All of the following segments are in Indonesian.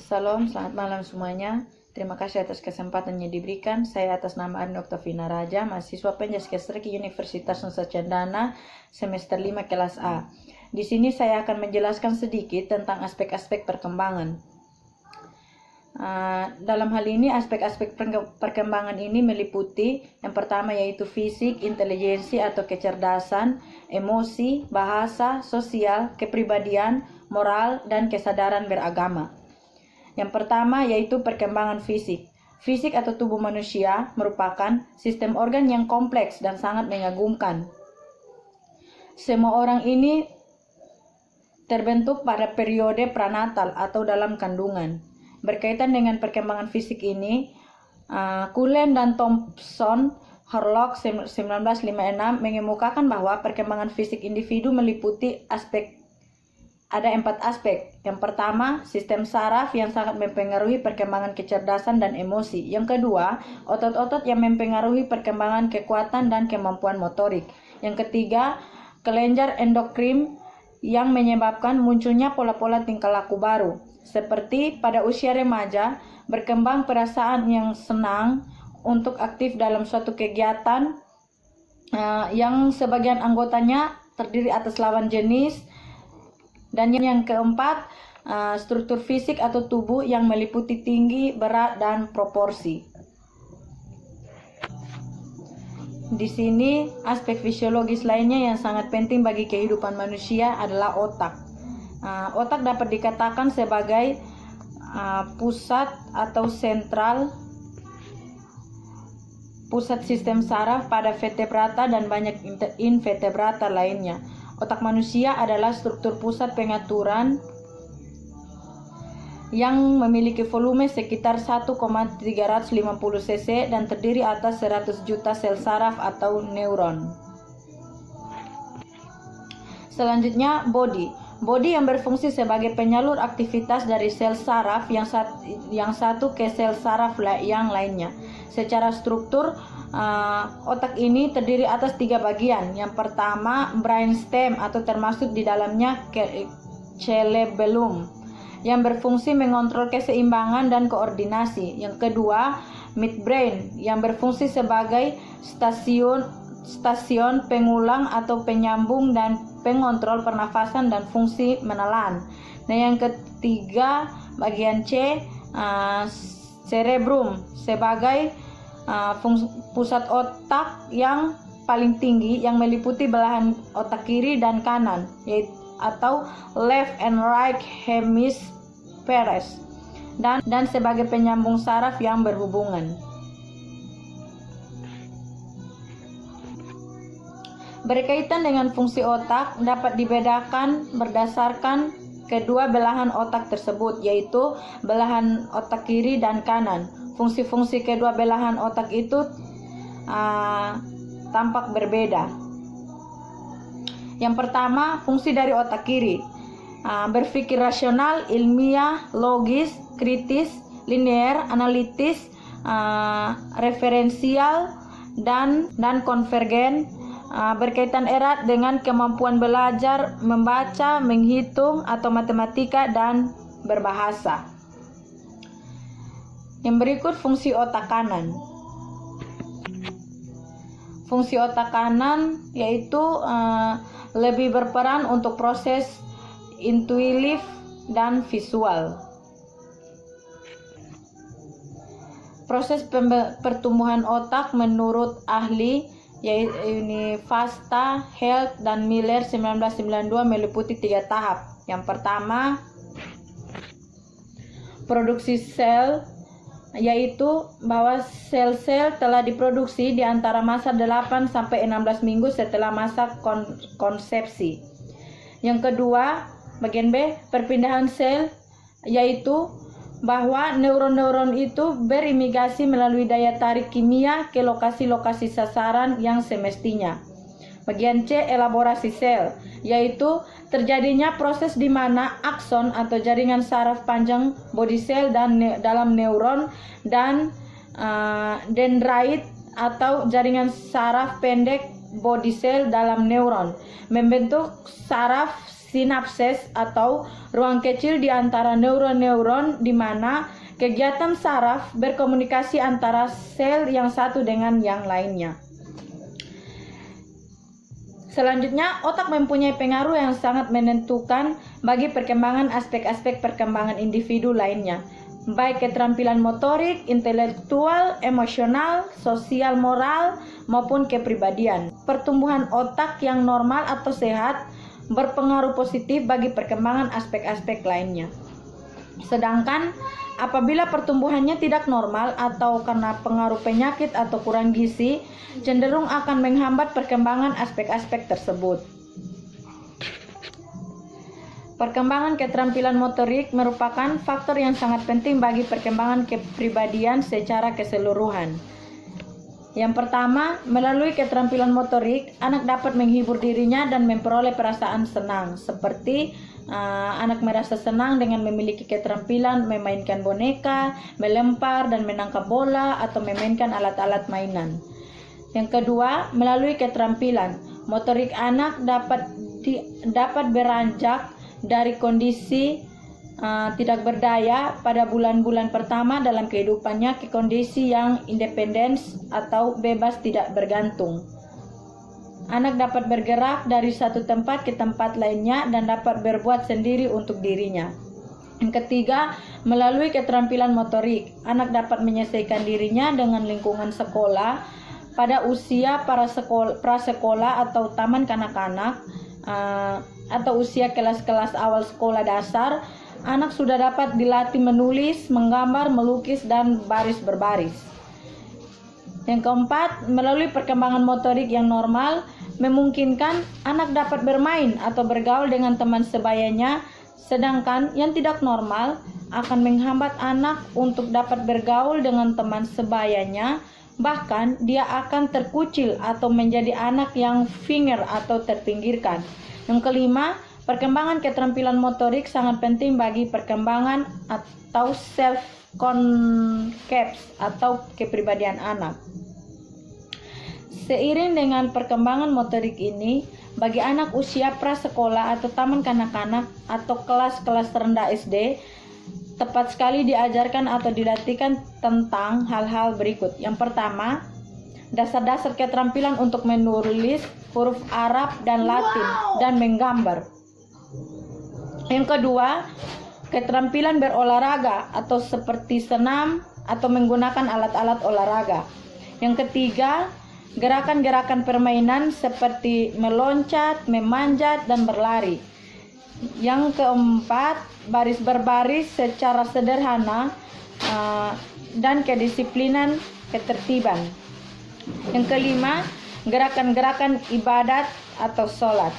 Salam, selamat malam semuanya. Terima kasih atas kesempatan yang diberikan. Saya atas nama Arni Oktavina Raja, mahasiswa Penjaskesreki Universitas Nusa Cendana, semester 5 kelas A. Di sini saya akan menjelaskan sedikit tentang aspek-aspek perkembangan. Dalam hal ini, aspek-aspek perkembangan ini meliputi yang pertama yaitu fisik, intelijensi atau kecerdasan, emosi, bahasa, sosial, kepribadian, moral, dan kesadaran beragama. Yang pertama yaitu perkembangan fisik. Fisik atau tubuh manusia merupakan sistem organ yang kompleks dan sangat mengagumkan. Semua orang ini terbentuk pada periode pranatal atau dalam kandungan. Berkaitan dengan perkembangan fisik ini, Cullen dan Thompson Horlock 1956 mengemukakan bahwa perkembangan fisik individu meliputi ada 4 aspek. Yang pertama, sistem saraf yang sangat mempengaruhi perkembangan kecerdasan dan emosi. Yang kedua, otot-otot yang mempengaruhi perkembangan kekuatan dan kemampuan motorik. Yang ketiga, kelenjar endokrin yang menyebabkan munculnya pola-pola tingkah laku baru. Seperti pada usia remaja, berkembang perasaan yang senang untuk aktif dalam suatu kegiatan yang sebagian anggotanya terdiri atas lawan jenis. Dan yang keempat, struktur fisik atau tubuh yang meliputi tinggi, berat, dan proporsi. Di sini, aspek fisiologis lainnya yang sangat penting bagi kehidupan manusia adalah otak. Otak dapat dikatakan sebagai pusat atau pusat sistem saraf pada vertebrata dan banyak invertebrata lainnya. Otak manusia adalah struktur pusat pengaturan yang memiliki volume sekitar 1,350 cc dan terdiri atas 100 juta sel saraf atau neuron. Selanjutnya, body. Body yang berfungsi sebagai penyalur aktivitas dari sel saraf yang satu ke sel saraf yang lainnya. Secara struktur, otak ini terdiri atas 3 bagian. Yang pertama, brainstem atau termasuk di dalamnya cerebellum yang berfungsi mengontrol keseimbangan dan koordinasi. Yang kedua, midbrain yang berfungsi sebagai stasiun pengulang atau penyambung dan pengontrol pernafasan dan fungsi menelan. Nah, yang ketiga, bagian C, cerebrum sebagai pusat otak yang paling tinggi yang meliputi belahan otak kiri dan kanan, atau left and right hemispheres, dan sebagai penyambung saraf yang berhubungan. Berkaitan dengan fungsi otak dapat dibedakan berdasarkan kedua belahan otak tersebut, yaitu belahan otak kiri dan kanan. Fungsi-fungsi kedua belahan otak itu tampak berbeda. Yang pertama, fungsi dari otak kiri, berpikir rasional, ilmiah, logis, kritis, linear, analitis, referensial, dan konvergen, berkaitan erat dengan kemampuan belajar, membaca, menghitung, atau matematika, dan berbahasa. Yang berikut fungsi otak kanan. Fungsi otak kanan yaitu lebih berperan untuk proses intuitif dan visual. Proses pertumbuhan otak menurut ahli yaitu Vasta, Health, dan Miller 1992 meliputi 3 tahap. Yang pertama, produksi sel, yaitu bahwa sel-sel telah diproduksi di antara masa 8 sampai 16 minggu setelah masa konsepsi. Yang kedua, bagian B, perpindahan sel, yaitu bahwa neuron-neuron itu berimigrasi melalui daya tarik kimia ke lokasi-lokasi sasaran yang semestinya. Bagian C, elaborasi sel, yaitu terjadinya proses di mana akson atau jaringan saraf panjang body cell dalam neuron dan dendrit atau jaringan saraf pendek body cell dalam neuron membentuk saraf sinapses atau ruang kecil di antara neuron-neuron di mana kegiatan saraf berkomunikasi antara sel yang satu dengan yang lainnya. Selanjutnya, otak mempunyai pengaruh yang sangat menentukan bagi perkembangan aspek-aspek perkembangan individu lainnya, baik keterampilan motorik, intelektual, emosional, sosial, moral, maupun kepribadian. Pertumbuhan otak yang normal atau sehat berpengaruh positif bagi perkembangan aspek-aspek lainnya. Sedangkan apabila pertumbuhannya tidak normal atau karena pengaruh penyakit atau kurang gizi, cenderung akan menghambat perkembangan aspek-aspek tersebut. Perkembangan keterampilan motorik merupakan faktor yang sangat penting bagi perkembangan kepribadian secara keseluruhan. Yang pertama, melalui keterampilan motorik, anak dapat menghibur dirinya dan memperoleh perasaan senang, seperti anak merasa senang dengan memiliki keterampilan memainkan boneka, melempar dan menangkap bola, atau memainkan alat-alat mainan. Yang kedua, melalui keterampilan motorik, anak dapat beranjak dari kondisi tidak berdaya pada bulan-bulan pertama dalam kehidupannya ke kondisi yang independen atau bebas tidak bergantung. Anak dapat bergerak dari satu tempat ke tempat lainnya dan dapat berbuat sendiri untuk dirinya. Yang ketiga, melalui keterampilan motorik, anak dapat menyesuaikan dirinya dengan lingkungan sekolah. Pada usia prasekolah atau taman kanak-kanak atau usia kelas-kelas awal sekolah dasar, anak sudah dapat dilatih menulis, menggambar, melukis, dan baris berbaris. Yang keempat, melalui perkembangan motorik yang normal, memungkinkan anak dapat bermain atau bergaul dengan teman sebayanya, sedangkan yang tidak normal akan menghambat anak untuk dapat bergaul dengan teman sebayanya, bahkan dia akan terkucil atau menjadi anak yang finger atau terpinggirkan. Yang kelima, perkembangan keterampilan motorik sangat penting bagi perkembangan atau self-concept atau kepribadian anak. Seiring dengan perkembangan motorik ini, bagi anak usia prasekolah atau taman kanak-kanak atau kelas-kelas rendah SD, tepat sekali diajarkan atau dilatihkan tentang hal-hal berikut. Yang pertama, dasar-dasar keterampilan untuk menulis huruf Arab dan Latin dan menggambar. Yang kedua, keterampilan berolahraga atau seperti senam atau menggunakan alat-alat olahraga. Yang ketiga, gerakan-gerakan permainan seperti meloncat, memanjat, dan berlari. Yang keempat, baris berbaris secara sederhana dan kedisiplinan ketertiban. Yang kelima, gerakan-gerakan ibadat atau sholat.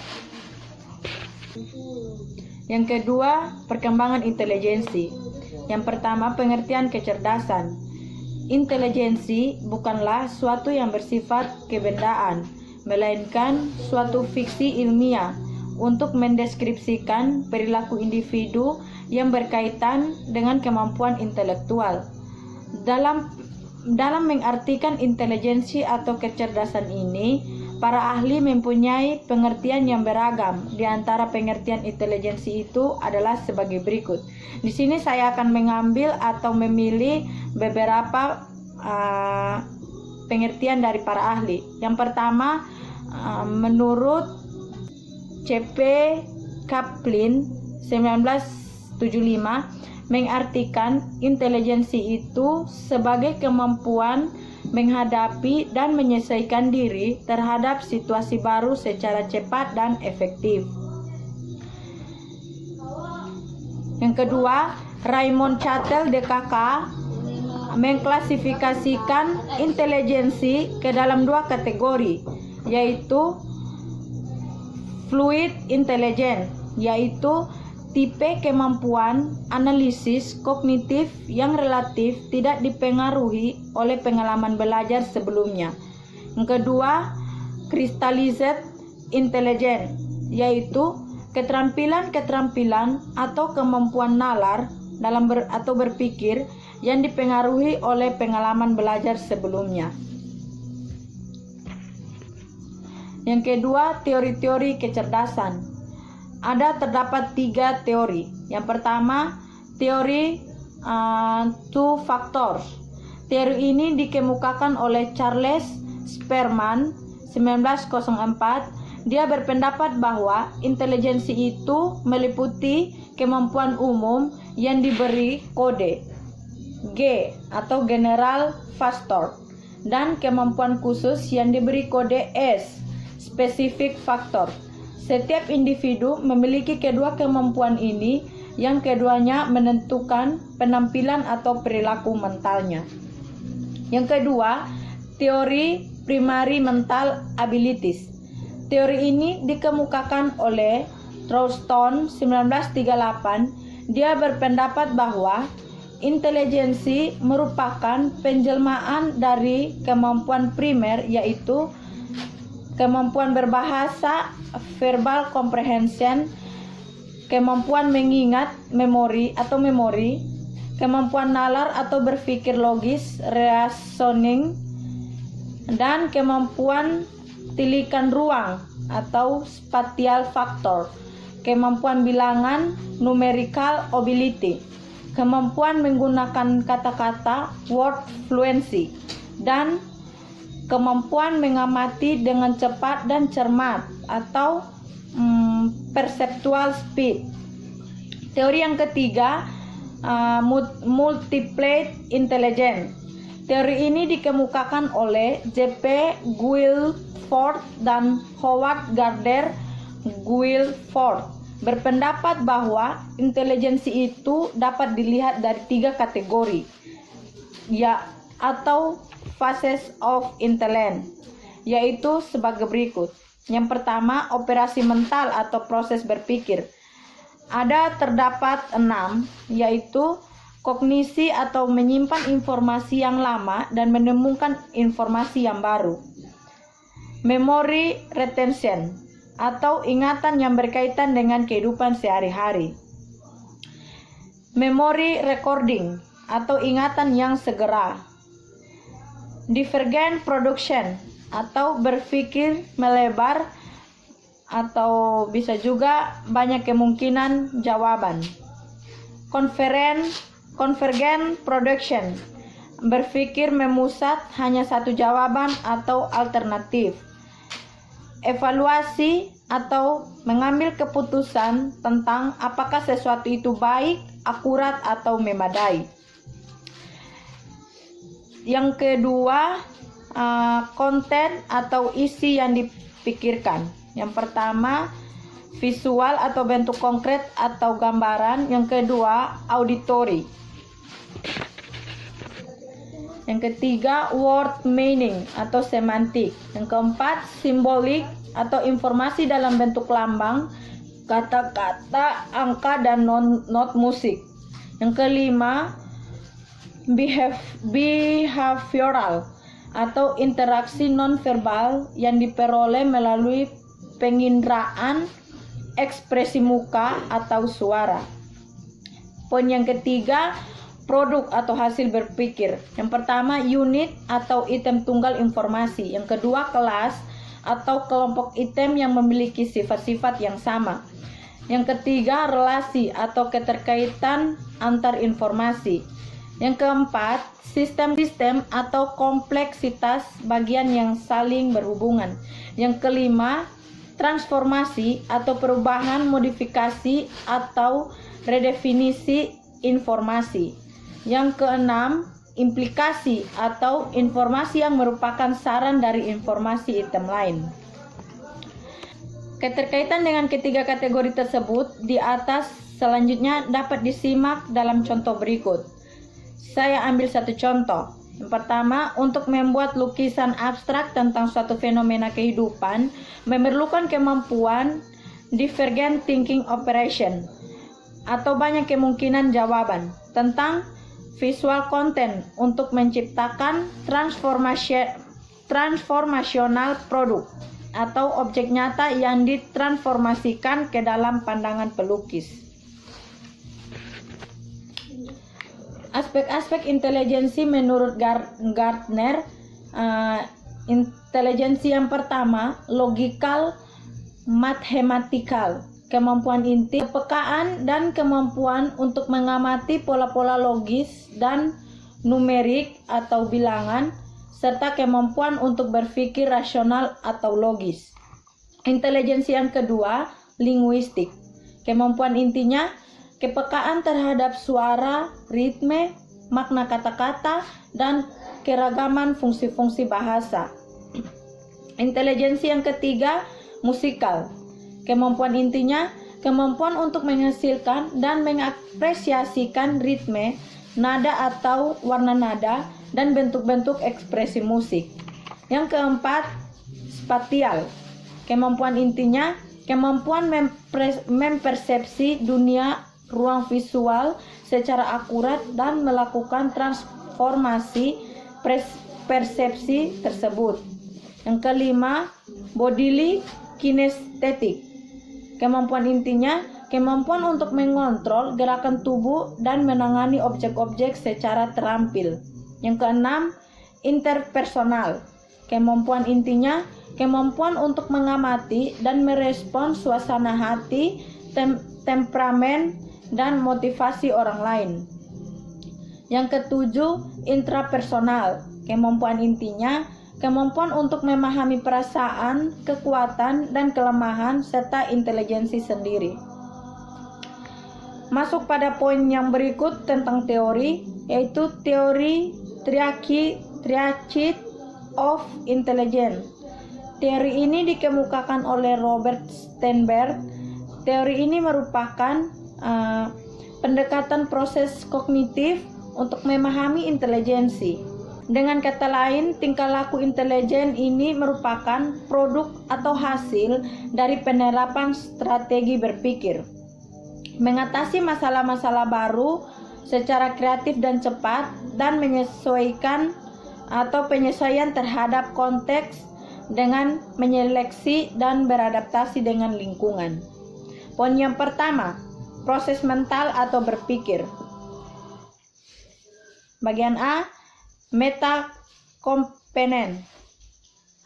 Yang kedua, perkembangan intelijensi. Yang pertama, pengertian kecerdasan. Intelijensi bukanlah suatu yang bersifat kebendaan, melainkan suatu fiksi ilmiah untuk mendeskripsikan perilaku individu yang berkaitan dengan kemampuan intelektual. Dalam mengartikan intelijensi atau kecerdasan ini, para ahli mempunyai pengertian yang beragam. Di antara pengertian intelijensi itu adalah sebagai berikut. Di sini saya akan mengambil atau memilih beberapa pengertian dari para ahli. Yang pertama, menurut C.P. Kaplan 1975, mengartikan intelijensi itu sebagai kemampuan menghadapi dan menyesuaikan diri terhadap situasi baru secara cepat dan efektif. Yang kedua, Raymond Chattel DKK mengklasifikasikan intelijensi ke dalam dua kategori, yaitu fluid intelligence, yaitu tipe kemampuan analisis kognitif yang relatif tidak dipengaruhi oleh pengalaman belajar sebelumnya. Yang kedua, crystallized intelligence, yaitu keterampilan-keterampilan atau kemampuan nalar atau berpikir yang dipengaruhi oleh pengalaman belajar sebelumnya. Yang kedua, teori-teori kecerdasan. terdapat 3 teori. Yang pertama, teori two factors. Teori ini dikemukakan oleh Charles Spearman 1904. Dia berpendapat bahwa intelijensi itu meliputi kemampuan umum yang diberi kode G atau General Factor dan kemampuan khusus yang diberi kode S, Specific Factor. Setiap individu memiliki kedua kemampuan ini, yang keduanya menentukan penampilan atau perilaku mentalnya. Yang kedua, teori primary mental abilities. Teori ini dikemukakan oleh Troughton 1938. Dia berpendapat bahwa intelijensi merupakan penjelmaan dari kemampuan primer, yaitu kemampuan berbahasa, verbal comprehension, kemampuan mengingat, memori, kemampuan nalar atau berpikir logis, reasoning, dan kemampuan tilikan ruang atau spatial factor, kemampuan bilangan, numerical ability, kemampuan menggunakan kata-kata, word fluency, dan kemampuan mengamati dengan cepat dan cermat atau perceptual speed. Teori yang ketiga, multiple intelligence. Teori ini dikemukakan oleh J.P. Guilford dan Howard Gardner Guilford. Berpendapat bahwa intelijensi itu dapat dilihat dari 3 kategori, atau phases of intelligence, yaitu sebagai berikut. Yang pertama, operasi mental atau proses berpikir. Terdapat 6, yaitu kognisi atau menyimpan informasi yang lama dan menemukan informasi yang baru. Memory retention atau ingatan yang berkaitan dengan kehidupan sehari-hari. Memory recording atau ingatan yang segera. Divergent production atau berpikir melebar, atau bisa juga banyak kemungkinan jawaban. Convergent production, berpikir memusat hanya satu jawaban atau alternatif. Evaluasi atau mengambil keputusan tentang apakah sesuatu itu baik, akurat, atau memadai. Yang kedua, konten atau isi yang dipikirkan. Yang pertama, visual atau bentuk konkret atau gambaran. Yang kedua, auditory. Yang ketiga, word meaning atau semantik. Yang keempat, simbolik atau informasi dalam bentuk lambang, kata-kata, angka, dan not musik. Yang kelima, behavioral atau interaksi nonverbal yang diperoleh melalui penginderaan, ekspresi muka, atau suara. Poin yang ketiga, produk atau hasil berpikir. Yang pertama, unit atau item tunggal informasi. Yang kedua, kelas atau kelompok item yang memiliki sifat-sifat yang sama. Yang ketiga, relasi atau keterkaitan antar informasi. Yang keempat, sistem-sistem atau kompleksitas bagian yang saling berhubungan. Yang kelima, transformasi atau perubahan, modifikasi, atau redefinisi informasi. Yang keenam, implikasi atau informasi yang merupakan saran dari informasi item lain. Keterkaitan dengan ketiga kategori tersebut di atas selanjutnya dapat disimak dalam contoh berikut. Saya ambil satu contoh. Yang pertama, untuk membuat lukisan abstrak tentang suatu fenomena kehidupan memerlukan kemampuan divergent thinking operation atau banyak kemungkinan jawaban tentang visual content untuk menciptakan transformational produk atau objek nyata yang ditransformasikan ke dalam pandangan pelukis. Aspek-aspek intelijensi menurut Gardner. Intelijensi yang pertama, logical mathematical. kemampuan inti, kepekaan dan kemampuan untuk mengamati pola-pola logis dan numerik atau bilangan, serta kemampuan untuk berpikir rasional atau logis. Intelijensi yang kedua, linguistik. Kemampuan intinya, kepekaan terhadap suara, ritme, makna kata-kata, dan keragaman fungsi-fungsi bahasa. Intelijensi yang ketiga, musikal. Kemampuan intinya, kemampuan untuk menghasilkan dan mengapresiasikan ritme, nada atau warna nada, dan bentuk-bentuk ekspresi musik. Yang keempat, spatial. Kemampuan intinya, kemampuan mempersepsi dunia ruang visual secara akurat dan melakukan transformasi persepsi tersebut. Yang kelima, bodily kinestetik. Kemampuan intinya, kemampuan untuk mengontrol gerakan tubuh dan menangani objek-objek secara terampil. Yang keenam, interpersonal. Kemampuan intinya, kemampuan untuk mengamati dan merespons suasana hati, temperamen, dan motivasi orang lain. Yang ketujuh, intrapersonal. Kemampuan intinya, kemampuan untuk memahami perasaan, kekuatan, dan kelemahan, serta intelijensi sendiri. Masuk pada poin yang berikut tentang teori, yaitu teori triachid of intelligence. Teori ini dikemukakan oleh Robert Sternberg. Teori ini merupakan pendekatan proses kognitif untuk memahami intelijensi. Dengan kata lain, tingkah laku intelijen ini merupakan produk atau hasil dari penerapan strategi berpikir, mengatasi masalah-masalah baru secara kreatif dan cepat, dan menyesuaikan atau penyesuaian terhadap konteks dengan menyeleksi dan beradaptasi dengan lingkungan. Poin yang pertama, proses mental atau berpikir. Bagian A, metakomponen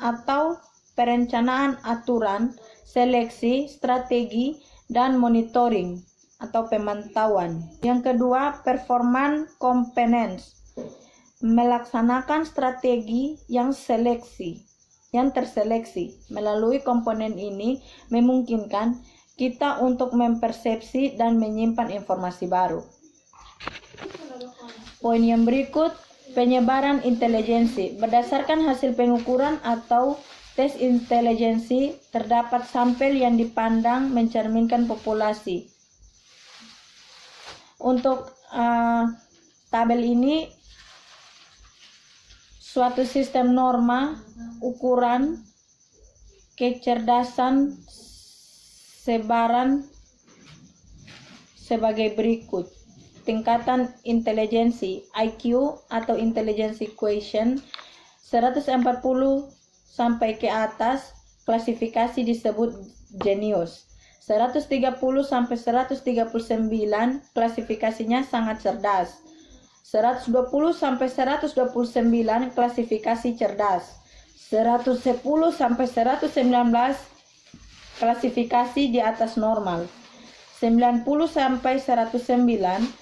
atau perencanaan aturan, seleksi, strategi, dan monitoring atau pemantauan. Yang kedua, performance components, melaksanakan strategi yang terseleksi. Melalui komponen ini memungkinkan kita untuk mempersepsi dan menyimpan informasi baru. Poin yang berikut, penyebaran intelijensi. Berdasarkan hasil pengukuran atau tes intelijensi, terdapat sampel yang dipandang mencerminkan populasi. Untuk tabel ini, suatu sistem norma ukuran kecerdasan sebaran sebagai berikut. Tingkatan intelijensi IQ atau intelligence quotient 140 sampai ke atas, klasifikasi disebut jenius. 130 sampai 139, klasifikasinya sangat cerdas. 120 sampai 129, klasifikasi cerdas. 110 sampai 119, klasifikasi di atas normal. 90 sampai 109,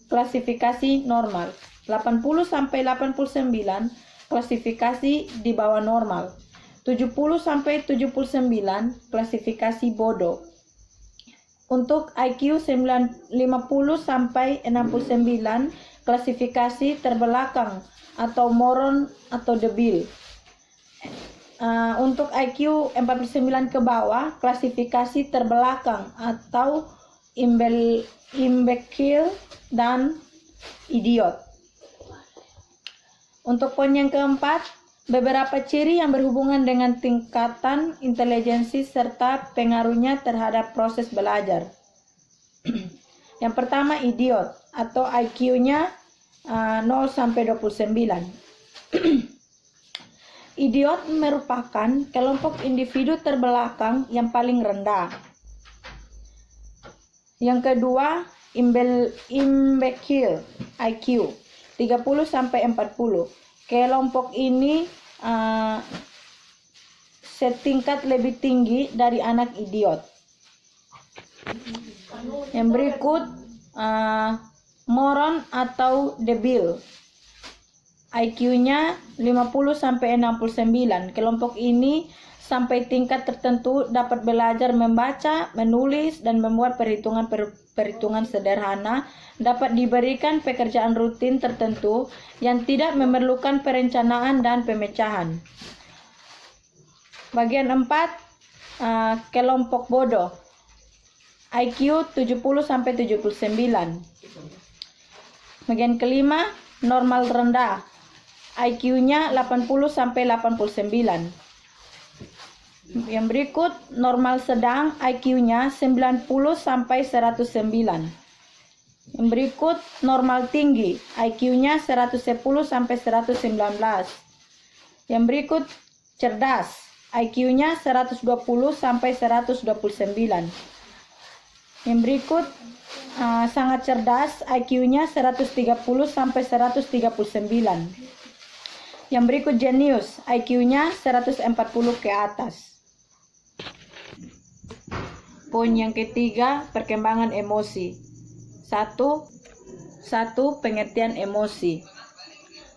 klasifikasi normal. 80 sampai 89, klasifikasi di bawah normal. 70 sampai 79, klasifikasi bodoh. Untuk IQ 50 sampai 69, klasifikasi terbelakang atau moron atau debil. Untuk IQ 49 ke bawah, klasifikasi terbelakang atau imbecile dan idiot. Untuk poin yang keempat, beberapa ciri yang berhubungan dengan tingkatan intelijensi serta pengaruhnya terhadap proses belajar. Yang pertama, idiot atau IQ-nya 0 sampai 29. Idiot merupakan kelompok individu terbelakang yang paling rendah. Yang kedua, imbecile IQ 30 sampai 40. Kelompok ini setingkat lebih tinggi dari anak idiot. Yang berikut moron atau debil. IQ-nya 50 sampai 69. Kelompok ini sampai tingkat tertentu dapat belajar membaca, menulis, dan membuat perhitungan sederhana, dapat diberikan pekerjaan rutin tertentu yang tidak memerlukan perencanaan dan pemecahan. Bagian 4, kelompok bodoh. IQ 70 sampai 79. Bagian kelima, normal rendah. IQ-nya 80 sampai 89. Yang berikut, normal sedang, IQ-nya 90 sampai 109. Yang berikut, normal tinggi, IQ-nya 110 sampai 119. Yang berikut, cerdas, IQ-nya 120 sampai 129. Yang berikut, sangat cerdas, IQ-nya 130 sampai 139. Yang berikut jenius, IQ-nya 140 ke atas. Poin yang ketiga, perkembangan emosi. 1. Pengertian emosi.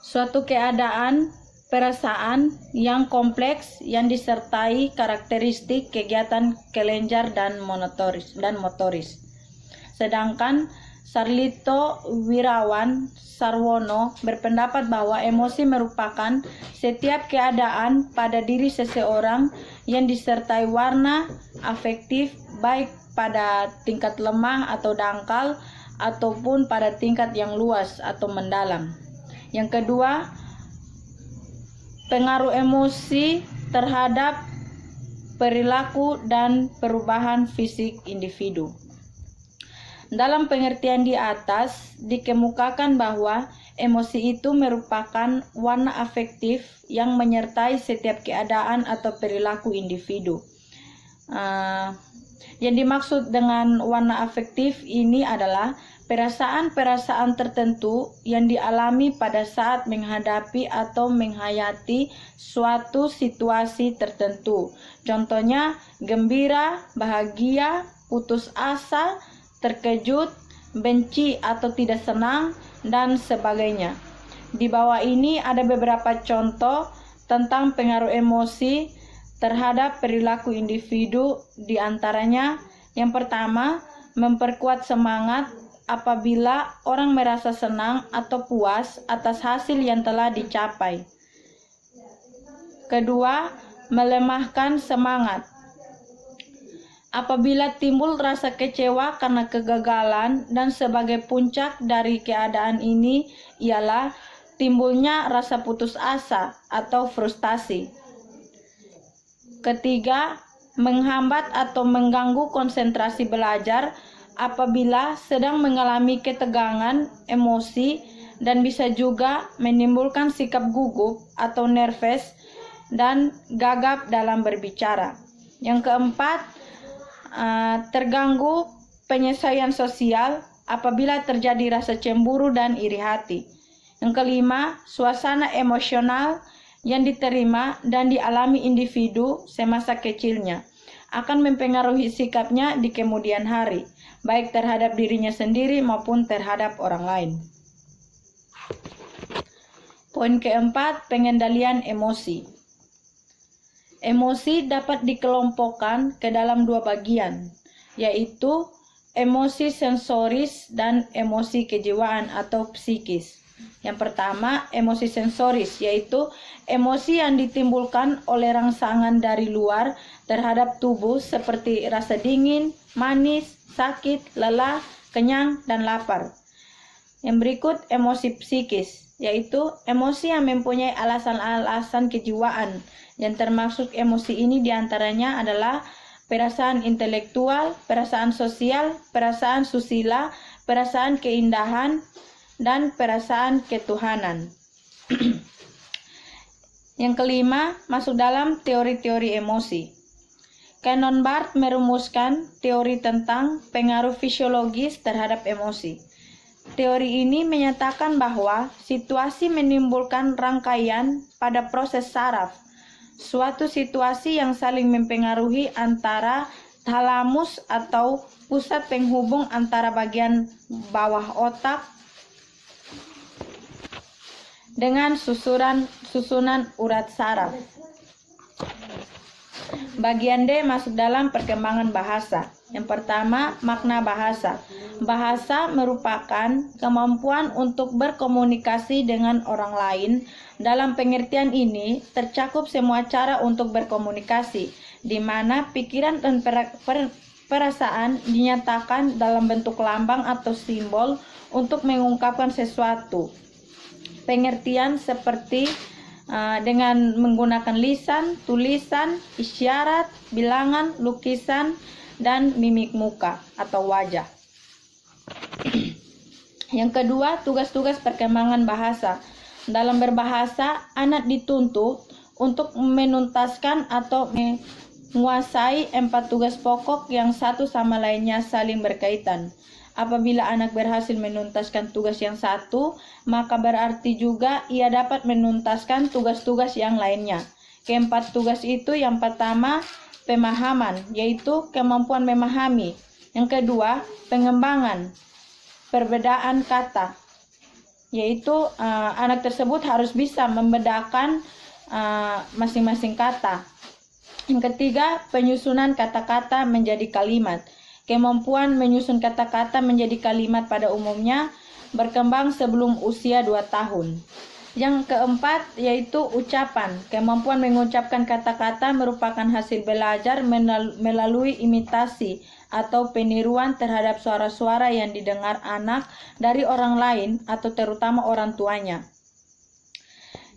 Suatu keadaan, perasaan yang kompleks yang disertai karakteristik kegiatan kelenjar dan motoris. Sedangkan Sarlito Wirawan Sarwono berpendapat bahwa emosi merupakan setiap keadaan pada diri seseorang yang disertai warna afektif, baik pada tingkat lemah atau dangkal ataupun pada tingkat yang luas atau mendalam. Yang kedua, pengaruh emosi terhadap perilaku dan perubahan fisik individu. Dalam pengertian di atas, dikemukakan bahwa emosi itu merupakan warna afektif yang menyertai setiap keadaan atau perilaku individu. Yang dimaksud dengan warna afektif ini adalah perasaan-perasaan tertentu yang dialami pada saat menghadapi atau menghayati suatu situasi tertentu. Contohnya, gembira, bahagia, putus asa, terkejut, benci atau tidak senang, dan sebagainya. Di bawah ini ada beberapa contoh tentang pengaruh emosi terhadap perilaku individu, di antaranya yang pertama, memperkuat semangat apabila orang merasa senang atau puas atas hasil yang telah dicapai. Kedua, melemahkan semangat. Apabila timbul rasa kecewa karena kegagalan, dan sebagai puncak dari keadaan ini ialah timbulnya rasa putus asa atau frustasi. Ketiga, menghambat atau mengganggu konsentrasi belajar apabila sedang mengalami ketegangan emosi, dan bisa juga menimbulkan sikap gugup atau nervous dan gagap dalam berbicara. Yang keempat, terganggu penyelesaian sosial apabila terjadi rasa cemburu dan iri hati. Yang kelima, suasana emosional yang diterima dan dialami individu semasa kecilnya akan mempengaruhi sikapnya di kemudian hari, baik terhadap dirinya sendiri maupun terhadap orang lain. Poin keempat, pengendalian emosi. Emosi dapat dikelompokkan ke dalam dua bagian, yaitu emosi sensoris dan emosi kejiwaan atau psikis. Yang pertama, emosi sensoris, yaitu emosi yang ditimbulkan oleh rangsangan dari luar terhadap tubuh seperti rasa dingin, manis, sakit, lelah, kenyang, dan lapar. Yang berikut, emosi psikis, yaitu emosi yang mempunyai alasan-alasan kejiwaan. Yang termasuk emosi ini diantaranya adalah perasaan intelektual, perasaan sosial, perasaan susila, perasaan keindahan, dan perasaan ketuhanan. Yang kelima, masuk dalam teori-teori emosi. Canon Barth merumuskan teori tentang pengaruh fisiologis terhadap emosi. Teori ini menyatakan bahwa situasi menimbulkan rangkaian pada proses saraf, suatu situasi yang saling mempengaruhi antara thalamus atau pusat penghubung antara bagian bawah otak dengan susunan urat saraf. Bagian D masuk dalam perkembangan bahasa. Yang pertama, makna bahasa. Bahasa merupakan kemampuan untuk berkomunikasi dengan orang lain. Dalam pengertian ini, tercakup semua cara untuk berkomunikasi, di mana pikiran dan perasaan dinyatakan dalam bentuk lambang atau simbol untuk mengungkapkan sesuatu. Pengertian seperti dengan menggunakan lisan, tulisan, isyarat, bilangan, lukisan, dan mimik muka atau wajah. Yang kedua, tugas-tugas perkembangan bahasa. Dalam berbahasa, anak dituntut untuk menuntaskan atau menguasai 4 tugas pokok yang satu sama lainnya saling berkaitan. Apabila anak berhasil menuntaskan tugas yang satu, maka berarti juga ia dapat menuntaskan tugas-tugas yang lainnya. Keempat tugas itu, yang pertama, pemahaman, yaitu kemampuan memahami. Yang kedua, pengembangan, perbedaan kata, yaitu anak tersebut harus bisa membedakan masing-masing kata. Yang ketiga, penyusunan kata-kata menjadi kalimat. Kemampuan menyusun kata-kata menjadi kalimat pada umumnya berkembang sebelum usia 2 tahun. Yang keempat yaitu ucapan. Kemampuan mengucapkan kata-kata merupakan hasil belajar melalui imitasi atau peniruan terhadap suara-suara yang didengar anak dari orang lain atau terutama orang tuanya.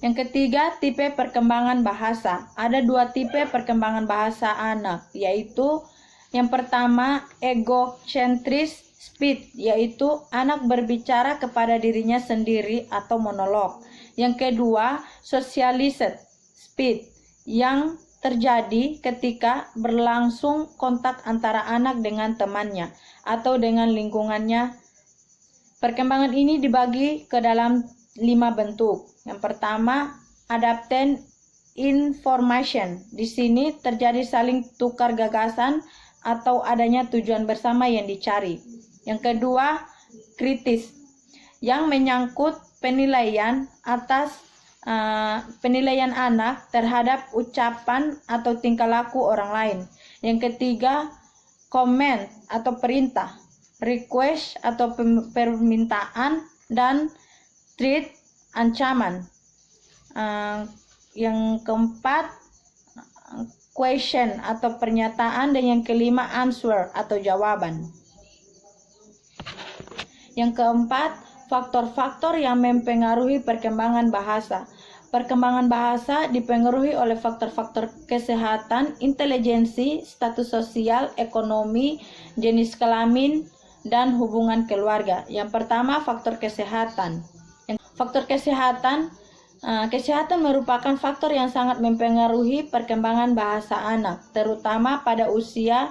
Yang ketiga, tipe perkembangan bahasa. Ada 2 tipe perkembangan bahasa anak, yaitu yang pertama, egocentris speech, yaitu anak berbicara kepada dirinya sendiri atau monolog. Yang kedua, socialized speech, yang terjadi ketika berlangsung kontak antara anak dengan temannya atau dengan lingkungannya. Perkembangan ini dibagi ke dalam 5 bentuk. Yang pertama, adaptant information. Di sini terjadi saling tukar gagasan atau adanya tujuan bersama yang dicari. Yang kedua, kritis, yang menyangkut penilaian atas penilaian anak terhadap ucapan atau tingkah laku orang lain. Yang ketiga, comment atau perintah, request atau permintaan, dan threat, ancaman. Yang keempat, question atau pernyataan, dan yang kelima, answer atau jawaban. Yang keempat, faktor-faktor yang mempengaruhi perkembangan bahasa. Perkembangan bahasa dipengaruhi oleh faktor-faktor kesehatan, intelijensi, status sosial, ekonomi, jenis kelamin, dan hubungan keluarga. Yang pertama, faktor kesehatan. Faktor kesehatan merupakan faktor yang sangat mempengaruhi perkembangan bahasa anak, terutama pada usia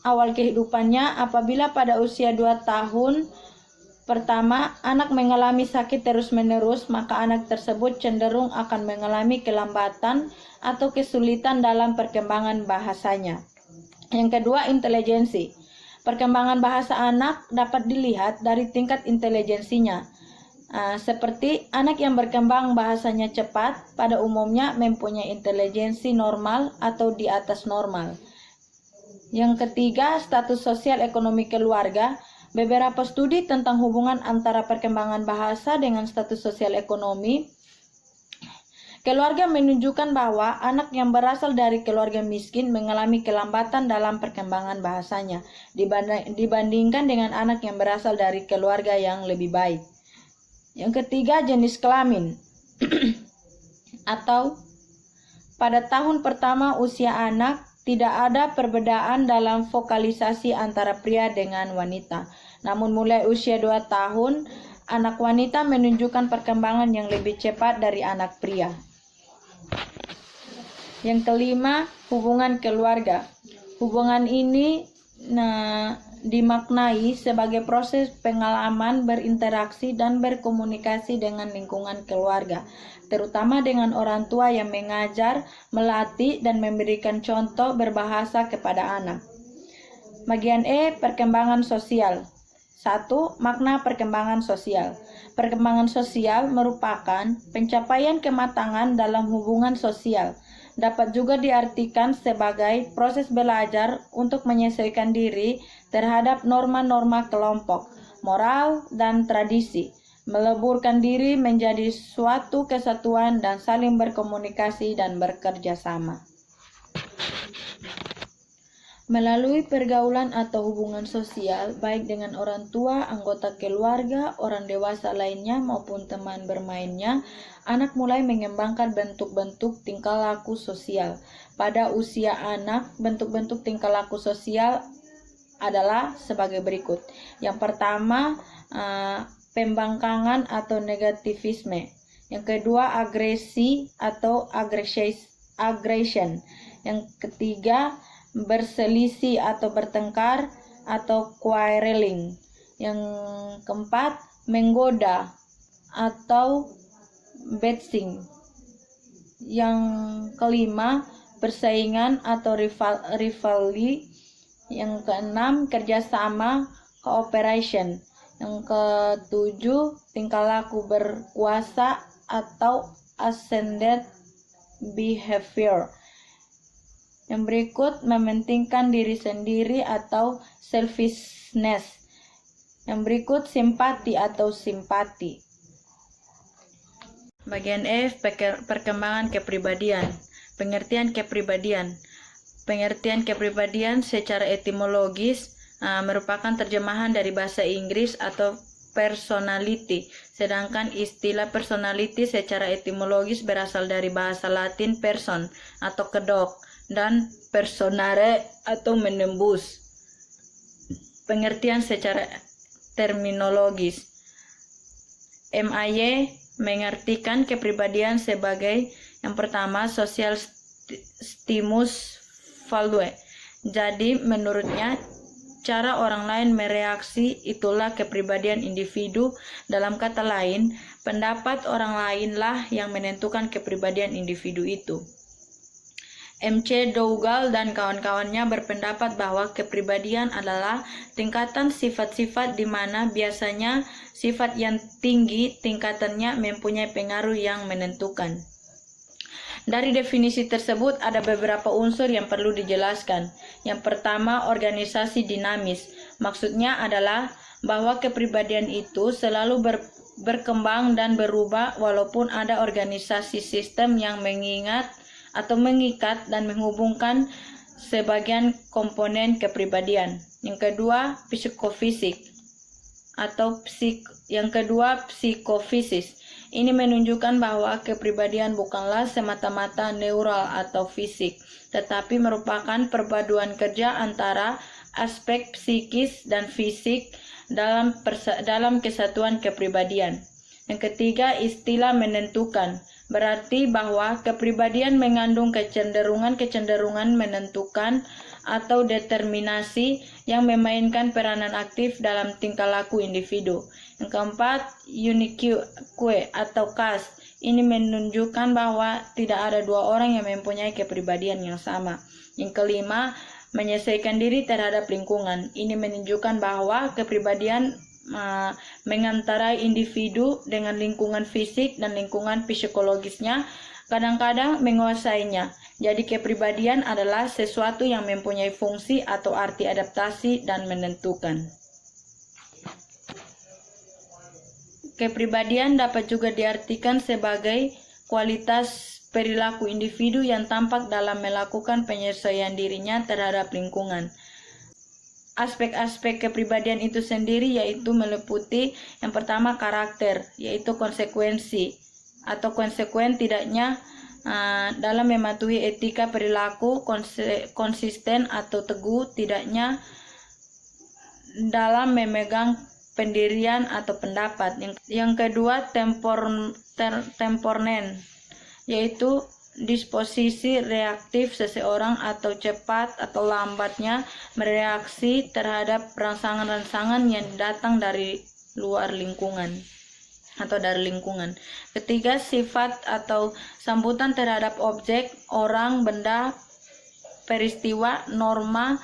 awal kehidupannya. Apabila pada usia 2 tahun pertama anak mengalami sakit terus-menerus, maka anak tersebut cenderung akan mengalami kelambatan atau kesulitan dalam perkembangan bahasanya. Yang kedua, intelijensi. Perkembangan bahasa anak dapat dilihat dari tingkat intelijensinya. Seperti anak yang berkembang bahasanya cepat pada umumnya mempunyai intelijensi normal atau di atas normal. Yang ketiga, status sosial ekonomi keluarga. Beberapa studi tentang hubungan antara perkembangan bahasa dengan status sosial ekonomi keluarga menunjukkan bahwa anak yang berasal dari keluarga miskin mengalami kelambatan dalam perkembangan bahasanya dibandingkan dengan anak yang berasal dari keluarga yang lebih baik. Yang ketiga, jenis kelamin atau pada tahun pertama usia anak tidak ada perbedaan dalam vokalisasi antara pria dengan wanita. Namun mulai usia 2 tahun, anak wanita menunjukkan perkembangan yang lebih cepat dari anak pria. Yang kelima, hubungan keluarga. Hubungan ini dimaknai sebagai proses pengalaman berinteraksi dan berkomunikasi dengan lingkungan keluarga, terutama dengan orang tua yang mengajar, melatih, dan memberikan contoh berbahasa kepada anak. Bagian E, perkembangan sosial. 1. Makna perkembangan sosial. Perkembangan sosial merupakan pencapaian kematangan dalam hubungan sosial. Dapat juga diartikan sebagai proses belajar untuk menyesuaikan diri terhadap norma-norma kelompok, moral, dan tradisi, meleburkan diri menjadi suatu kesatuan dan saling berkomunikasi dan bekerja sama. Melalui pergaulan atau hubungan sosial, baik dengan orang tua, anggota keluarga, orang dewasa lainnya, maupun teman bermainnya, anak mulai mengembangkan bentuk-bentuk tingkah laku sosial. Pada usia anak, bentuk-bentuk tingkah laku sosial adalah sebagai berikut. Yang pertama, pembangkangan atau negativisme. Yang kedua, agresi atau aggression. Yang ketiga, berselisih atau bertengkar atau quarreling. Yang keempat, menggoda atau betting. Yang kelima, persaingan atau rivalry. Yang keenam, kerjasama, cooperation. Yang ketujuh, tingkah laku berkuasa atau ascendant behavior. Yang berikut, mementingkan diri sendiri atau selfishness. Yang berikut, simpati atau simpati. Bagian F, perkembangan kepribadian. Pengertian kepribadian. Pengertian kepribadian secara etimologis merupakan terjemahan dari bahasa Inggris atau personality, sedangkan istilah personality secara etimologis berasal dari bahasa Latin person atau kedok dan personare atau menembus. Pengertian secara terminologis. MAY mengartikan kepribadian sebagai yang pertama social stimulus value. Jadi menurutnya cara orang lain mereaksi itulah kepribadian individu. Dalam kata lain, pendapat orang lainlah yang menentukan kepribadian individu itu. MC Dougal dan kawan-kawannya berpendapat bahwa kepribadian adalah tingkatan sifat-sifat di mana biasanya sifat yang tinggi tingkatannya mempunyai pengaruh yang menentukan. Dari definisi tersebut ada beberapa unsur yang perlu dijelaskan. Yang pertama, organisasi dinamis. Maksudnya adalah bahwa kepribadian itu selalu berkembang dan berubah walaupun ada organisasi sistem yang mengikat dan menghubungkan sebagian komponen kepribadian. Yang kedua, psikofisik atau psikofisis. Ini menunjukkan bahwa kepribadian bukanlah semata-mata neural atau fisik, tetapi merupakan perpaduan kerja antara aspek psikis dan fisik dalam kesatuan kepribadian. Yang ketiga, istilah menentukan. Berarti bahwa kepribadian mengandung kecenderungan menentukan atau determinasi yang memainkan peranan aktif dalam tingkah laku individu. Yang keempat, unique atau caste. Ini menunjukkan bahwa tidak ada dua orang yang mempunyai kepribadian yang sama. Yang kelima, menyesuaikan diri terhadap lingkungan. Ini menunjukkan bahwa kepribadian mengantarai individu dengan lingkungan fisik dan lingkungan psikologisnya kadang-kadang menguasainya. Jadi kepribadian adalah sesuatu yang mempunyai fungsi atau arti adaptasi dan menentukan. Kepribadian dapat juga diartikan sebagai kualitas perilaku individu yang tampak dalam melakukan penyesuaian dirinya terhadap lingkungan. Aspek-aspek kepribadian itu sendiri yaitu meliputi yang pertama karakter, yaitu konsekuensi atau konsekuen tidaknya dalam mematuhi etika perilaku, konsisten atau teguh tidaknya dalam memegang pendirian atau pendapat. Yang kedua temperament, yaitu disposisi reaktif seseorang atau cepat atau lambatnya mereaksi terhadap rangsangan-rangsangan yang datang dari luar lingkungan atau dari lingkungan. Ketiga, sifat atau sambutan terhadap objek, orang, benda, peristiwa, norma,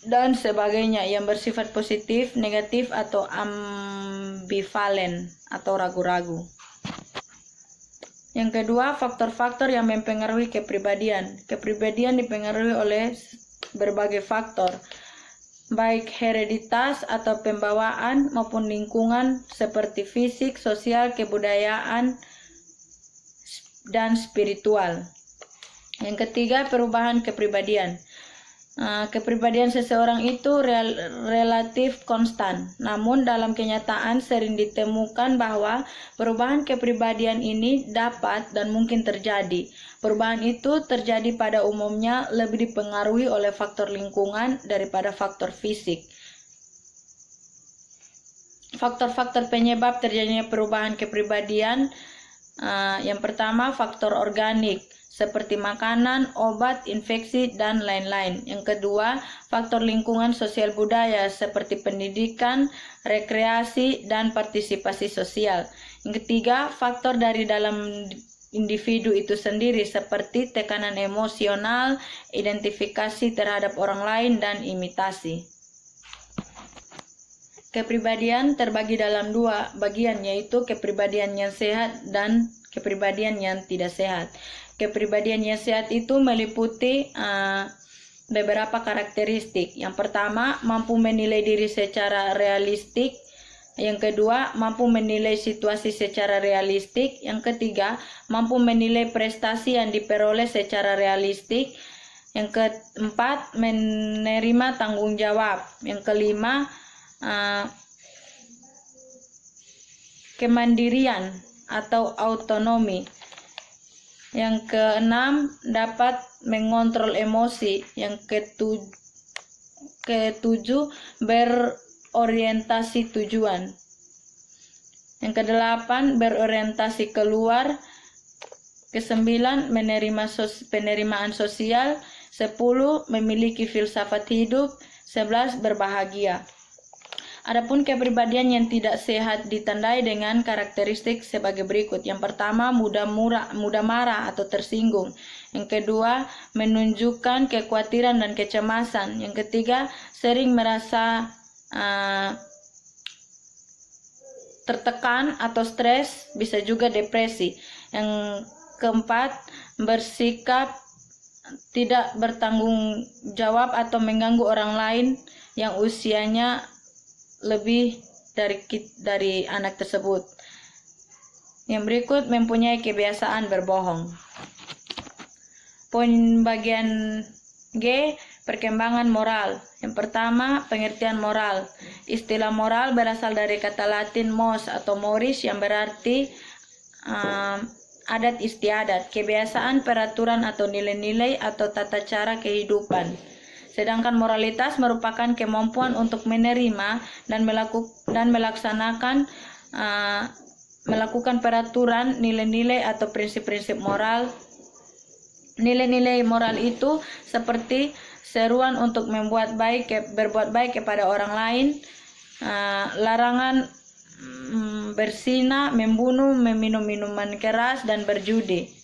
dan sebagainya yang bersifat positif, negatif, atau ambivalen atau ragu-ragu. Yang kedua, faktor-faktor yang mempengaruhi kepribadian. Kepribadian dipengaruhi oleh berbagai faktor, baik hereditas atau pembawaan maupun lingkungan seperti fisik, sosial, kebudayaan, dan spiritual. Yang ketiga, perubahan kepribadian. Kepribadian seseorang itu relatif konstan, namun dalam kenyataan sering ditemukan bahwa perubahan kepribadian ini dapat dan mungkin terjadi. Perubahan itu terjadi pada umumnya lebih dipengaruhi oleh faktor lingkungan daripada faktor fisik. Faktor-faktor penyebab terjadinya perubahan kepribadian, yang pertama faktor organik, seperti makanan, obat, infeksi, dan lain-lain. Yang kedua, faktor lingkungan sosial budaya seperti pendidikan, rekreasi, dan partisipasi sosial. Yang ketiga, faktor dari dalam individu itu sendiri seperti tekanan emosional, identifikasi terhadap orang lain, dan imitasi. Kepribadian terbagi dalam dua bagian, yaitu kepribadian yang sehat dan kepribadian yang tidak sehat. Kepribadian yang sehat itu meliputi beberapa karakteristik. Yang pertama, mampu menilai diri secara realistik. Yang kedua, mampu menilai situasi secara realistik. Yang ketiga, mampu menilai prestasi yang diperoleh secara realistik. Yang keempat, menerima tanggung jawab. Yang kelima, kemandirian atau autonomi. Yang keenam, dapat mengontrol emosi. Yang ketujuh, berorientasi tujuan. Yang kedelapan, berorientasi keluar. Kesembilan, penerimaan sosial. 10, memiliki filsafat hidup. 11, berbahagia. Adapun kepribadian yang tidak sehat ditandai dengan karakteristik sebagai berikut. Yang pertama, mudah marah atau tersinggung. Yang kedua, menunjukkan kekhawatiran dan kecemasan. Yang ketiga, sering merasa tertekan atau stres, bisa juga depresi. Yang keempat, bersikap tidak bertanggung jawab atau mengganggu orang lain yang usianya lebih dari anak tersebut. Yang berikut, mempunyai kebiasaan berbohong. Poin bagian G, perkembangan moral. Yang pertama, pengertian moral. Istilah moral berasal dari kata Latin mos atau moris yang berarti adat istiadat, kebiasaan, peraturan atau nilai-nilai atau tata cara kehidupan. Sedangkan moralitas merupakan kemampuan untuk menerima dan melakukan peraturan, nilai-nilai atau prinsip-prinsip moral. Nilai-nilai moral itu seperti seruan untuk berbuat baik kepada orang lain, larangan berzina, membunuh, meminum minuman keras, dan berjudi.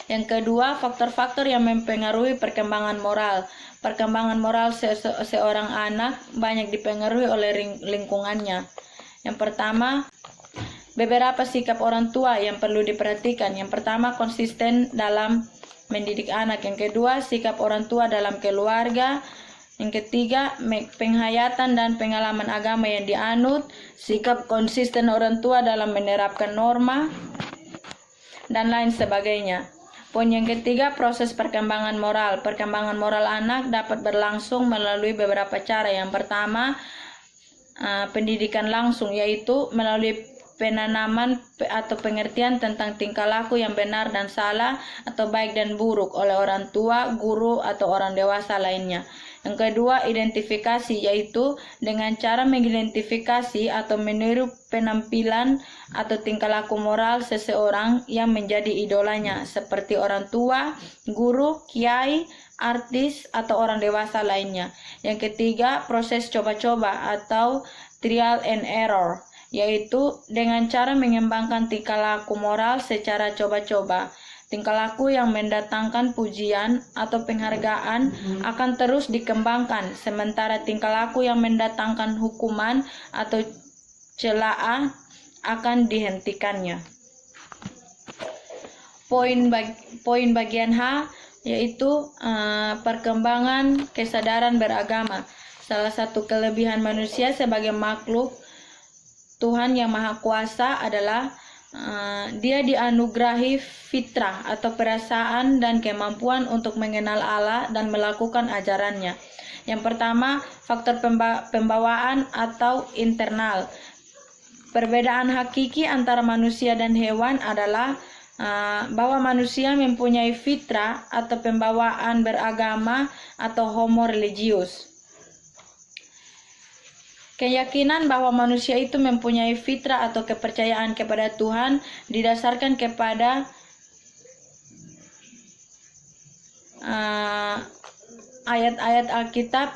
Yang kedua, faktor-faktor yang mempengaruhi perkembangan moral. Perkembangan moral seorang anak banyak dipengaruhi oleh lingkungannya. Yang pertama, beberapa sikap orang tua yang perlu diperhatikan. Yang pertama, konsisten dalam mendidik anak. Yang kedua, sikap orang tua dalam keluarga. Yang ketiga, penghayatan dan pengalaman agama yang dianut. Sikap konsisten orang tua dalam menerapkan norma, dan lain sebagainya. Poin yang ketiga, proses perkembangan moral. Perkembangan moral anak dapat berlangsung melalui beberapa cara. Yang pertama, pendidikan langsung, yaitu melalui penanaman atau pengertian tentang tingkah laku yang benar dan salah atau baik dan buruk oleh orang tua, guru, atau orang dewasa lainnya. Yang kedua, identifikasi, yaitu dengan cara mengidentifikasi atau meniru penampilan atau tingkah laku moral seseorang yang menjadi idolanya, seperti orang tua, guru, kiai, artis, atau orang dewasa lainnya. Yang ketiga, proses coba-coba atau trial and error, yaitu dengan cara mengembangkan tingkah laku moral secara coba-coba. Tingkah laku yang mendatangkan pujian atau penghargaan akan terus dikembangkan, sementara tingkah laku yang mendatangkan hukuman atau celaan akan dihentikannya. Poin bagian H yaitu perkembangan kesadaran beragama. Salah satu kelebihan manusia sebagai makhluk Tuhan yang Maha Kuasa adalah dia dianugerahi fitrah atau perasaan dan kemampuan untuk mengenal Allah dan melakukan ajarannya. Yang pertama, faktor pembawaan atau internal. Perbedaan hakiki antara manusia dan hewan adalah bahwa manusia mempunyai fitrah atau pembawaan beragama atau homo religius. Keyakinan bahwa manusia itu mempunyai fitrah atau kepercayaan kepada Tuhan didasarkan kepada ayat-ayat Alkitab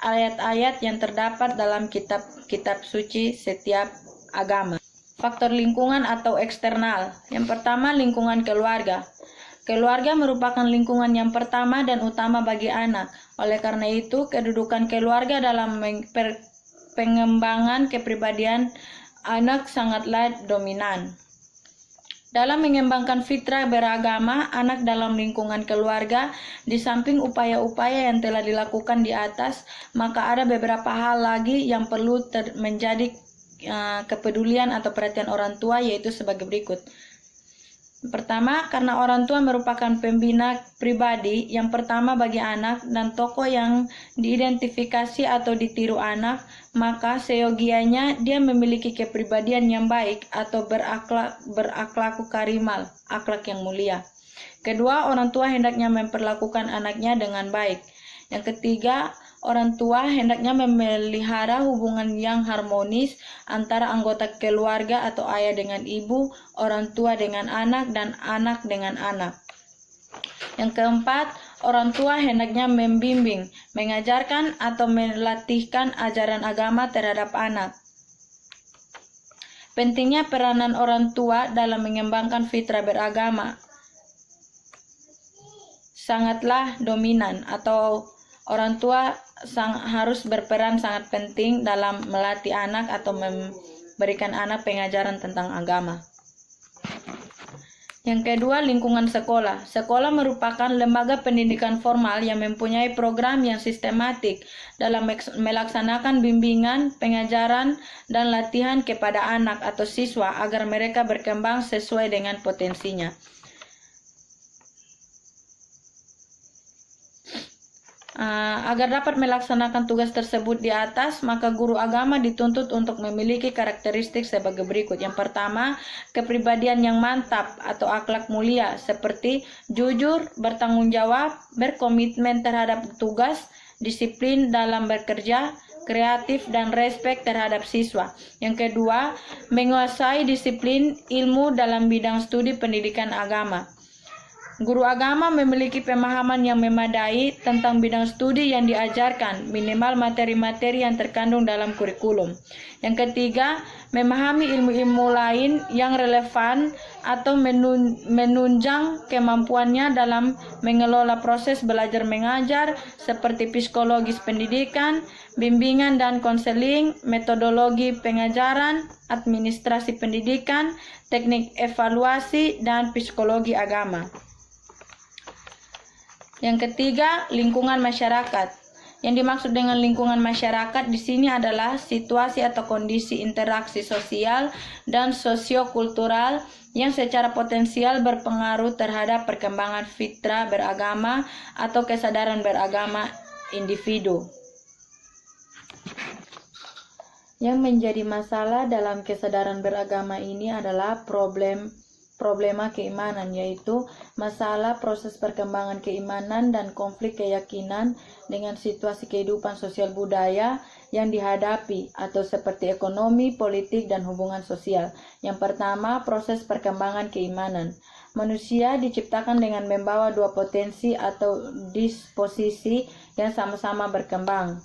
ayat-ayat yang terdapat dalam kitab suci setiap agama. Faktor lingkungan atau eksternal. Yang pertama, lingkungan keluarga. Keluarga merupakan lingkungan yang pertama dan utama bagi anak. Oleh karena itu, kedudukan keluarga dalam pengembangan kepribadian anak sangatlah dominan. Dalam mengembangkan fitrah beragama anak dalam lingkungan keluarga, di samping upaya-upaya yang telah dilakukan di atas, maka ada beberapa hal lagi yang perlu menjadi kepedulian atau perhatian orang tua, yaitu sebagai berikut. Pertama, karena orang tua merupakan pembina pribadi yang pertama bagi anak dan tokoh yang diidentifikasi atau ditiru anak, maka seyogianya dia memiliki kepribadian yang baik atau berakhlaku karimal, akhlak yang mulia. Kedua, orang tua hendaknya memperlakukan anaknya dengan baik. Yang ketiga, orang tua hendaknya memelihara hubungan yang harmonis antara anggota keluarga atau ayah dengan ibu, orang tua dengan anak, dan anak dengan anak. Yang keempat, orang tua hendaknya membimbing, mengajarkan atau melatihkan ajaran agama terhadap anak. Pentingnya peranan orang tua dalam mengembangkan fitrah beragama sangatlah dominan, atau orang tua harus berperan sangat penting dalam melatih anak atau memberikan anak pengajaran tentang agama. Yang kedua, lingkungan sekolah. Sekolah merupakan lembaga pendidikan formal yang mempunyai program yang sistematik dalam melaksanakan bimbingan, pengajaran, dan latihan kepada anak atau siswa agar mereka berkembang sesuai dengan potensinya. Agar dapat melaksanakan tugas tersebut di atas, maka guru agama dituntut untuk memiliki karakteristik sebagai berikut. Yang pertama, kepribadian yang mantap atau akhlak mulia, seperti jujur, bertanggung jawab, berkomitmen terhadap tugas, disiplin dalam bekerja, kreatif, dan respek terhadap siswa. Yang kedua, menguasai disiplin ilmu dalam bidang studi pendidikan agama. Guru agama memiliki pemahaman yang memadai tentang bidang studi yang diajarkan, minimal materi-materi yang terkandung dalam kurikulum. Yang ketiga, memahami ilmu-ilmu lain yang relevan atau menunjang kemampuannya dalam mengelola proses belajar mengajar seperti psikologis pendidikan, bimbingan dan konseling, metodologi pengajaran, administrasi pendidikan, teknik evaluasi, dan psikologi agama. Yang ketiga, lingkungan masyarakat. Yang dimaksud dengan lingkungan masyarakat di sini adalah situasi atau kondisi interaksi sosial dan sosiokultural yang secara potensial berpengaruh terhadap perkembangan fitrah beragama atau kesadaran beragama individu. Yang menjadi masalah dalam kesadaran beragama ini adalah problema keimanan, yaitu masalah proses perkembangan keimanan dan konflik keyakinan dengan situasi kehidupan sosial budaya yang dihadapi atau seperti ekonomi, politik, dan hubungan sosial. Yang pertama, proses perkembangan keimanan. Manusia diciptakan dengan membawa dua potensi atau disposisi yang sama-sama berkembang.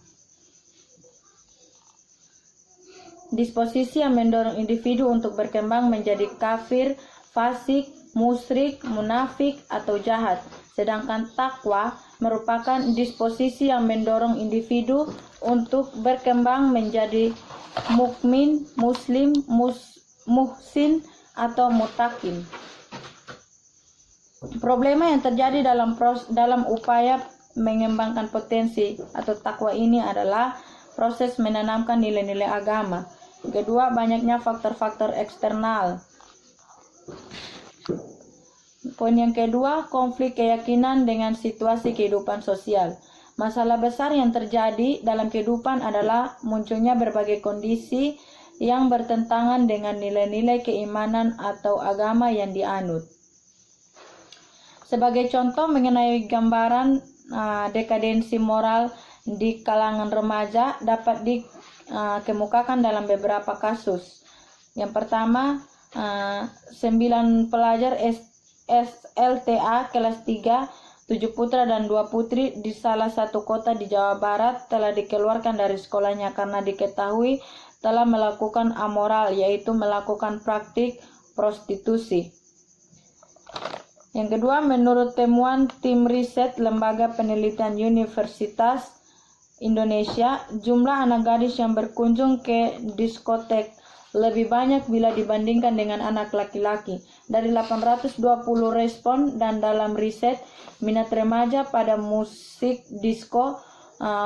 Disposisi yang mendorong individu untuk berkembang menjadi kafir, fasik, musyrik, munafik, atau jahat. Sedangkan takwa merupakan disposisi yang mendorong individu untuk berkembang menjadi mukmin, muslim, muhsin, atau mutakin. Problema yang terjadi dalam upaya mengembangkan potensi atau takwa ini adalah proses menanamkan nilai-nilai agama. Kedua, banyaknya faktor-faktor eksternal. Poin yang kedua, konflik keyakinan dengan situasi kehidupan sosial. Masalah besar yang terjadi dalam kehidupan adalah munculnya berbagai kondisi yang bertentangan dengan nilai-nilai keimanan atau agama yang dianut. Sebagai contoh mengenai gambaran dekadensi moral di kalangan remaja dapat dikemukakan dalam beberapa kasus. Yang pertama, 9 pelajar SLTA kelas 3, 7 putra dan 2 putri di salah satu kota di Jawa Barat telah dikeluarkan dari sekolahnya karena diketahui telah melakukan amoral, yaitu melakukan praktik prostitusi. Yang kedua, menurut temuan tim riset Lembaga Penelitian Universitas Indonesia, jumlah anak gadis yang berkunjung ke diskotek lebih banyak bila dibandingkan dengan anak laki-laki. Dari 820 respon dan dalam riset minat remaja pada musik disco,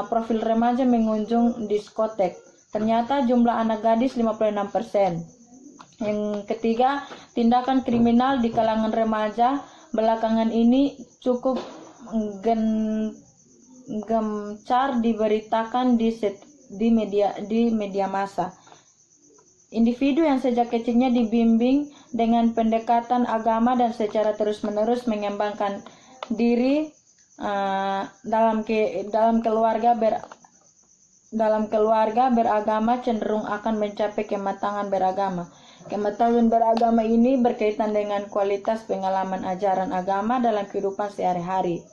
profil remaja mengunjung diskotek. Ternyata jumlah anak gadis 56%. Yang ketiga, tindakan kriminal di kalangan remaja belakangan ini cukup gencar diberitakan di media massa. Individu yang sejak kecilnya dibimbing dengan pendekatan agama dan secara terus-menerus mengembangkan diri dalam keluarga beragama cenderung akan mencapai kematangan beragama. Kematangan beragama ini berkaitan dengan kualitas pengalaman ajaran agama dalam kehidupan sehari-hari.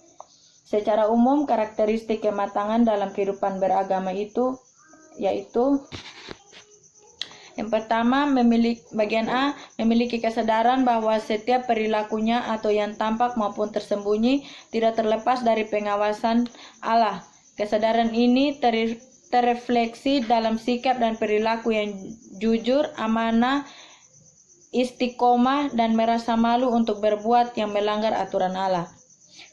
Secara umum, karakteristik kematangan dalam kehidupan beragama itu yaitu: yang pertama, bagian A, memiliki kesadaran bahwa setiap perilakunya atau yang tampak maupun tersembunyi tidak terlepas dari pengawasan Allah. Kesadaran ini terrefleksi dalam sikap dan perilaku yang jujur, amanah, istiqomah, dan merasa malu untuk berbuat yang melanggar aturan Allah.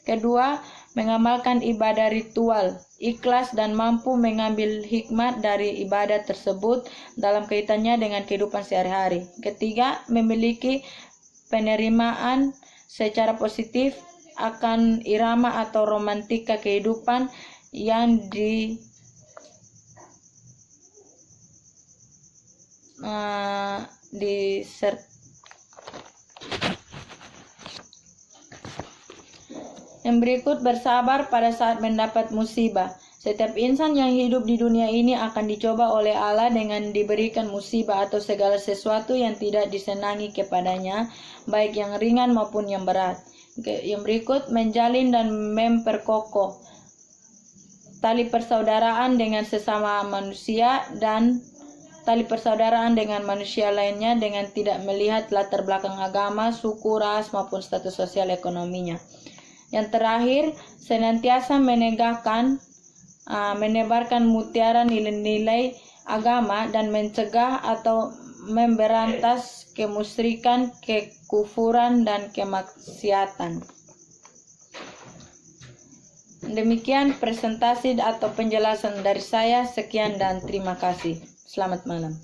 Kedua, mengamalkan ibadah ritual, ikhlas dan mampu mengambil hikmat dari ibadah tersebut dalam kaitannya dengan kehidupan sehari-hari. Ketiga, memiliki penerimaan secara positif akan irama atau romantika kehidupan yang Yang berikut, bersabar pada saat mendapat musibah. Setiap insan yang hidup di dunia ini akan dicoba oleh Allah dengan diberikan musibah atau segala sesuatu yang tidak disenangi kepadanya, baik yang ringan maupun yang berat. Yang berikut, menjalin dan memperkokoh tali persaudaraan dengan sesama manusia dan tali persaudaraan dengan manusia lainnya dengan tidak melihat latar belakang agama, suku, ras maupun status sosial ekonominya. Yang terakhir, senantiasa menebarkan mutiara nilai-nilai agama dan mencegah atau memberantas kemusyrikan, kekufuran, dan kemaksiatan. Demikian presentasi atau penjelasan dari saya. Sekian dan terima kasih. Selamat malam.